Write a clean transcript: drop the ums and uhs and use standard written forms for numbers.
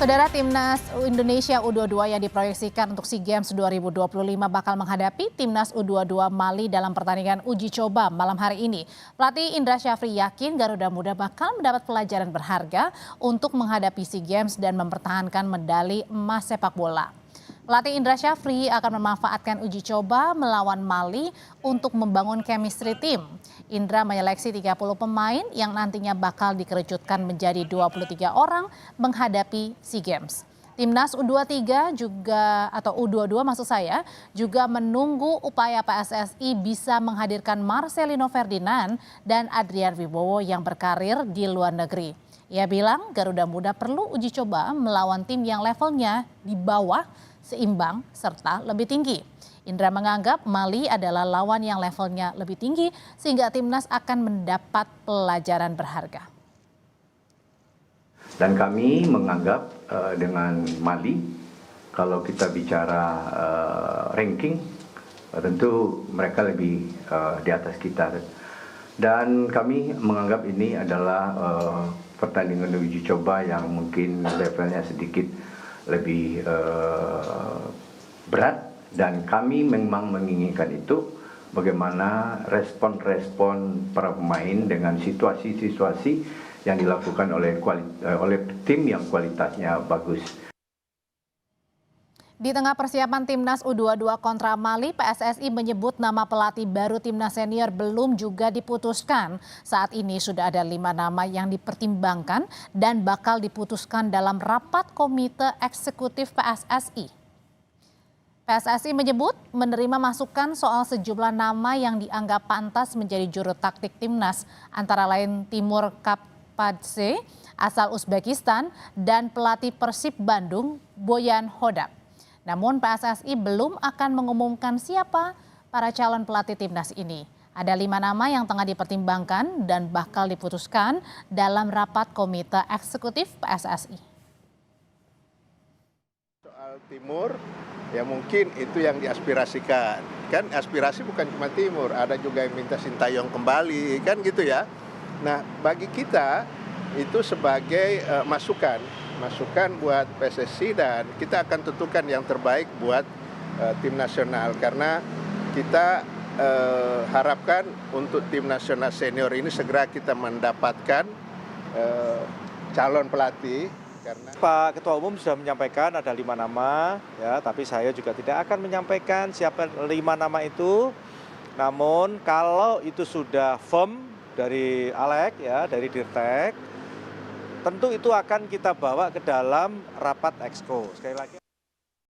Saudara, Timnas Indonesia U22 yang diproyeksikan untuk SEA Games 2025 bakal menghadapi Timnas U22 Mali dalam pertandingan uji coba malam hari ini. Pelatih Indra Syafri yakin Garuda Muda bakal mendapat pelajaran berharga untuk menghadapi SEA Games dan mempertahankan medali emas sepak bola. Pelatih Indra Syafri akan memanfaatkan uji coba melawan Mali untuk membangun chemistry tim. Indra menyeleksi 30 pemain yang nantinya bakal dikerucutkan menjadi 23 orang menghadapi SEA Games. Timnas U23 U22 maksud saya juga menunggu upaya PSSI bisa menghadirkan Marcelino Ferdinand dan Adrian Wibowo yang berkarir di luar negeri. Ia bilang Garuda Muda perlu uji coba melawan tim yang levelnya di bawah, seimbang, serta lebih tinggi. Indra menganggap Mali adalah lawan yang levelnya lebih tinggi sehingga timnas akan mendapat pelajaran berharga. Dan kami menganggap dengan Mali, kalau kita bicara ranking, tentu mereka lebih di atas kita. Dan kami menganggap ini adalah pertandingan uji coba yang mungkin levelnya sedikit lebih berat. Dan kami memang menginginkan itu, bagaimana respon-respon para pemain dengan situasi-situasi yang dilakukan oleh tim yang kualitasnya bagus. Di tengah persiapan Timnas U22 kontra Mali, PSSI menyebut nama pelatih baru Timnas Senior belum juga diputuskan. Saat ini sudah ada 5 nama yang dipertimbangkan dan bakal diputuskan dalam rapat komite eksekutif PSSI. PSSI menyebut menerima masukan soal sejumlah nama yang dianggap pantas menjadi juru taktik timnas, antara lain Timur Kapadze asal Uzbekistan dan pelatih Persib Bandung Boyan Hodak. Namun PSSI belum akan mengumumkan siapa para calon pelatih timnas ini. Ada 5 nama yang tengah dipertimbangkan dan bakal diputuskan dalam rapat komite eksekutif PSSI. Soal Timur, ya mungkin itu yang diaspirasikan. Kan aspirasi bukan cuma Timur, ada juga yang minta Sintayong kembali, kan gitu ya. Nah, bagi kita itu sebagai masukan buat PSSI, dan kita akan tentukan yang terbaik buat tim nasional. Karena kita harapkan untuk tim nasional senior ini segera kita mendapatkan calon pelatih. Karena Pak Ketua Umum sudah menyampaikan ada 5 nama, ya, tapi saya juga tidak akan menyampaikan siapa 5 nama itu. Namun kalau itu sudah firm dari Alek, ya, dari Dirtek, tentu itu akan kita bawa ke dalam rapat exco. Sekali lagi.